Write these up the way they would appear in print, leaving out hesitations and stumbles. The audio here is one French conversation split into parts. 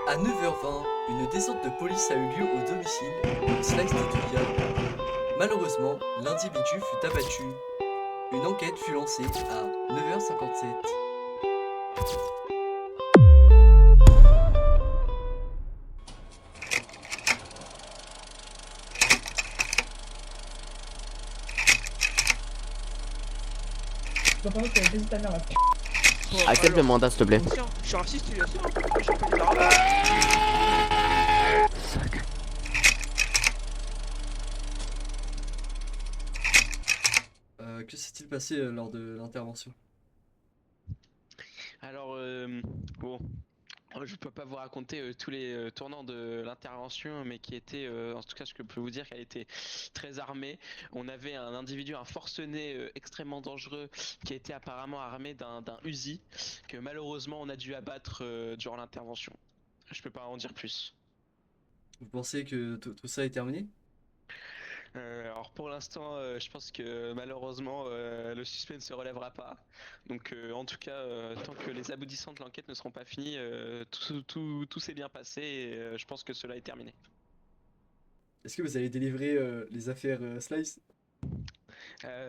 À 9h20, une descente de police a eu lieu au domicile de Slice Titulia. Malheureusement, l'individu fut abattu. Une enquête fut lancée à 9h57. Accepte le mandat s'il te plaît. Tiens, je suis raciste, tu es sûr? J'ai pas eu l'arme. Que s'est-il passé lors de l'intervention? Alors, bon, je peux pas vous raconter tous les tournants de l'intervention, mais qui était, en tout cas, ce que je peux vous dire, qu'elle était très armée. On avait un individu, un forcené extrêmement dangereux, qui était apparemment armé d'un Uzi, que malheureusement on a dû abattre durant l'intervention. Je peux pas en dire plus. Vous pensez que tout ça est terminé? Alors pour l'instant, je pense que malheureusement le suspect ne se relèvera pas. Donc en tout cas, tant que les aboutissants de l'enquête ne seront pas finis, tout s'est bien passé et je pense que cela est terminé. Est-ce que vous allez délivrer les affaires Slice?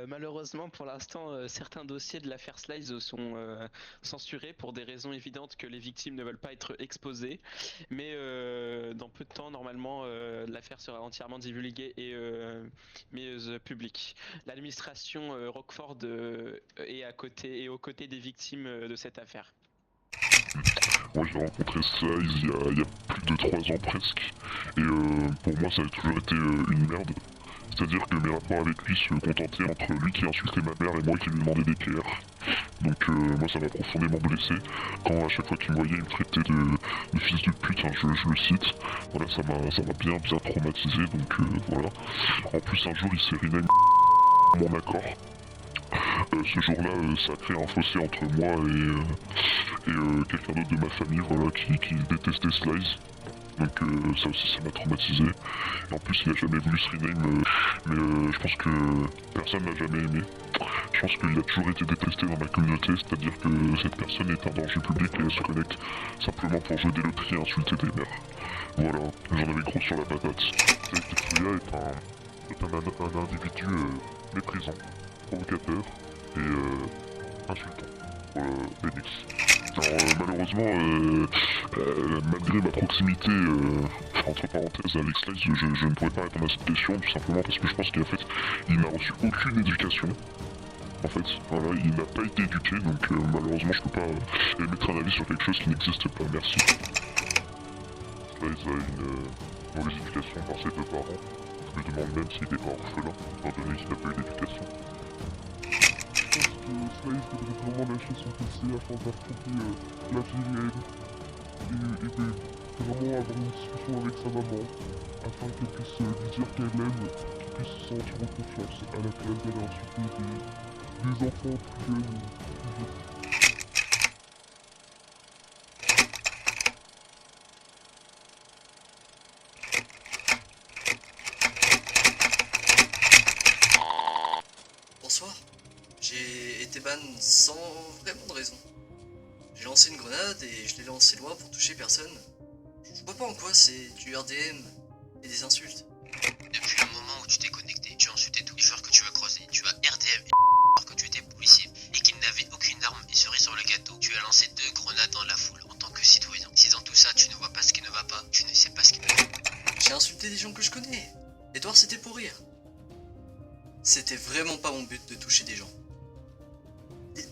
Malheureusement pour l'instant, certains dossiers de l'affaire Slice sont censurés pour des raisons évidentes que les victimes ne veulent pas être exposées. Mais dans peu de temps, normalement, l'affaire sera entièrement divulguée et mise publique. L'administration Rockford est à côté et aux côtés des victimes de cette affaire. Moi j'ai rencontré Slice il y a plus de 3 ans presque. Et pour moi ça a toujours été une merde. C'est-à-dire que mes rapports avec lui se contentaient entre lui qui insultait ma mère et moi qui lui demandais des PR. Donc moi ça m'a profondément blessé. Quand à chaque fois qu'il me voyait il me traitait de fils de pute, hein, je le cite. Voilà, ça m'a bien traumatisé, donc voilà. En plus un jour il s'est rename mon accord. Ce jour-là, ça a créé un fossé entre moi et quelqu'un d'autre de ma famille, voilà, qui détestait Slice. Donc ça aussi, ça m'a traumatisé. Et en plus, il a jamais voulu se rename, mais je pense que personne l'a jamais aimé. Je pense qu'il a toujours été détesté dans ma communauté, c'est-à-dire que cette personne est un danger public et elle se connecte simplement pour jouer des loteries et insulter des mères. Voilà, j'en avais gros sur la patate. Tetsuya est un individu méprisant, provocateur et insultant pour Phoenix. Alors malheureusement, malgré ma proximité, entre parenthèses avec Slice, je ne pourrais pas répondre à cette question, tout simplement parce que je pense qu'en fait, il n'a reçu aucune éducation. En fait, voilà, il n'a pas été éduqué, donc malheureusement je peux pas émettre un avis sur quelque chose qui n'existe pas, merci. Slice a une mauvaise éducation par ses deux parents. Je me demande même s'il n'est pas orphelin, étant donné qu'il n'a pas eu d'éducation. Je pense que Slice devrait vraiment lâcher son PC afin d'affronter la vie réelle et vraiment avoir une discussion avec sa maman afin qu'elle puisse lui dire qu'elle l'aime, qu'il puisse se sentir en confiance à la place d'aller insulter des enfants plus jeunes ou plus vieux. Bonsoir. J'ai été ban sans vraiment de raison. J'ai lancé une grenade et je l'ai lancée loin pour toucher personne. Je vois pas en quoi c'est du RDM et des insultes. Depuis le moment où tu t'es connecté, tu as insulté tous les joueurs que tu as croisés, tu as RDM et alors que tu étais policier et qu'ils n'avaient aucune arme et cerise sur le gâteau, tu as lancé 2 grenades dans la foule en tant que citoyen. Si dans tout ça tu ne vois pas ce qui ne va pas, tu ne sais pas ce qui ne va pas. J'ai insulté des gens que je connais. Edouard, c'était pour rire. C'était vraiment pas mon but de toucher des gens.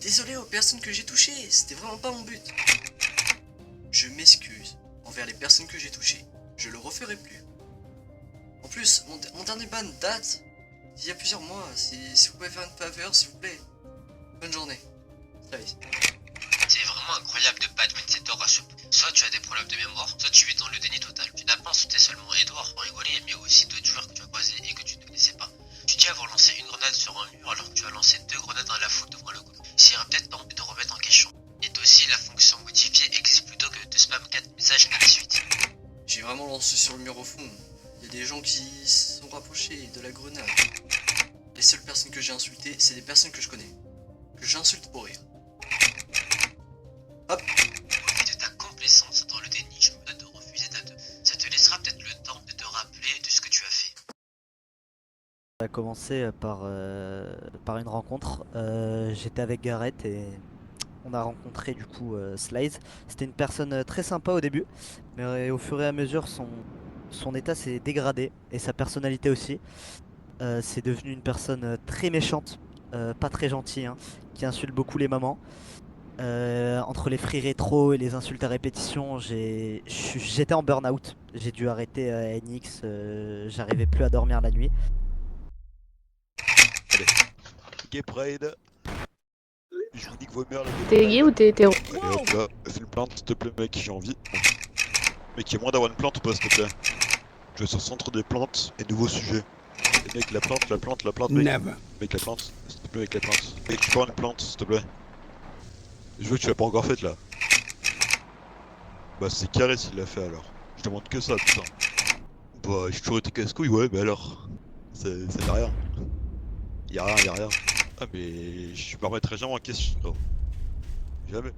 Désolé aux personnes que j'ai touchées, c'était vraiment pas mon but. Je m'excuse envers les personnes que j'ai touchées. Je le referai plus. En plus, mon dernier ban date d'il y a plusieurs mois. Si vous pouvez faire une faveur, s'il vous plaît. Bonne journée. Slice. C'est vraiment incroyable de pas admettre cette or à ce point. Soit tu as des problèmes de mémoire, soit tu es dans le déni total. Tu n'as pas insulté seulement Edouard pour rigoler, mais aussi d'autres joueurs que tu as croisés et que tu ne connaissais pas. Tu dis avoir lancé une grenade sur un mur alors que tu as lancé 2 grenades dans la foule devant le goulot. Il serait peut-être temps de te remettre en question. Et aussi, la fonction modifiée existe plutôt que de spam 4 messages à la suite. J'ai vraiment lancé sur le mur au fond. Il y a des gens qui se sont rapprochés de la grenade. Les seules personnes que j'ai insultées, c'est des personnes que je connais. Que j'insulte pour rire. Hop. Au vu de ta complaisance dans le déni, je me donne de refaire Ça a commencé par une rencontre. J'étais avec Gareth et on a rencontré du coup Slice. C'était une personne très sympa au début, mais au fur et à mesure son état s'est dégradé et sa personnalité aussi. C'est devenu une personne très méchante, pas très gentille, hein, qui insulte beaucoup les mamans. Entre les free rétro et les insultes à répétition, j'étais en burn-out. J'ai dû arrêter NX, j'arrivais plus à dormir la nuit. Gay Pride. Je vous nique vos mères, les gay T'es gay ou t'es hétéro? Allez hop là, fais une plante s'il te plaît mec, j'ai envie. Mec, y'a moyen d'avoir une plante ou pas s'il te plaît? Je vais sur le centre des plantes et nouveau sujet. Et mec, la plante, mec. Never. Mec, la plante, s'il te plaît, mec, la plante. Mec, tu peux avoir une plante s'il te plaît? Je veux que tu l'as pas encore faite là. Bah, c'est carré s'il l'a fait alors. Je demande que ça, putain. Bah, j'ai toujours été casse-couille, ouais, mais alors. Ça y'a rien. Y'a rien. Ah, mais je me remettrai jamais en question, gros. Jamais.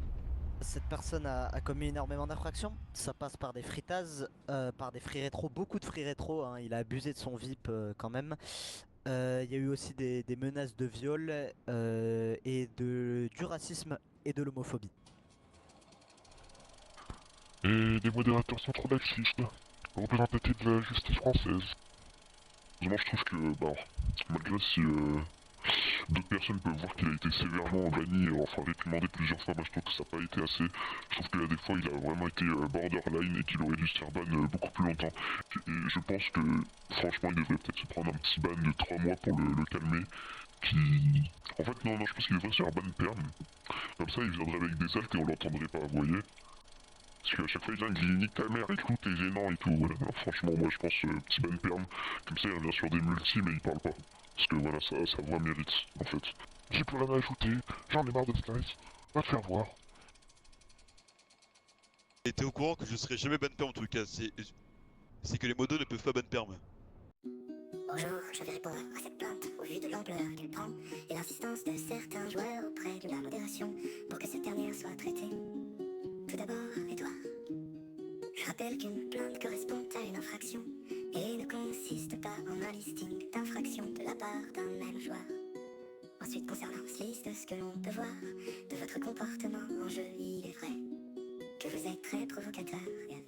Cette personne a commis énormément d'infractions. Ça passe par des fritases, par des free rétro, beaucoup de free rétro, hein. Il a abusé de son VIP quand même. Il y a eu aussi des menaces de viol et du racisme et de l'homophobie. Et des modérateurs sont trop laxistes, représentatifs de la justice française. Moi je trouve que, bah, malgré si d'autres personnes peuvent voir qu'il a été sévèrement banni, enfin réprimandé plusieurs fois, moi je trouve que ça n'a pas été assez. Je trouve qu'il y a des fois il a vraiment été borderline et qu'il aurait dû se faire ban beaucoup plus longtemps. Et je pense que franchement il devrait peut-être se prendre un petit ban de 3 mois pour le calmer. En fait non, je pense qu'il devrait se faire ban perm. Comme ça il viendrait avec des actes et on l'entendrait pas, vous voyez. Parce qu'à chaque fois il vient, il dit nique ta mère et tout, t'es gênant et tout, voilà. Alors, franchement moi je pense petit ban perm, comme ça il revient sur des multis mais il parle pas. Parce que voilà, ça voix mérite, en fait. J'ai plus rien à ajouter, j'en ai marre de Slice, va te faire voir. Et t'es au courant que je serai jamais ban perm en tout cas, c'est que les modos ne peuvent pas ban perm. Bonjour, je vais répondre à cette plainte au vu de l'ampleur qu'elle prend et l'insistance de certains joueurs auprès de la modération pour que cette dernière soit traitée. Tout d'abord, Edouard. Je rappelle qu'une plainte correspond à une infraction et ne consiste pas en un listing d'infractions de la part d'un même joueur. Ensuite, concernant Slice, de ce que l'on peut voir de votre comportement en jeu, il est vrai que vous êtes très provocateur et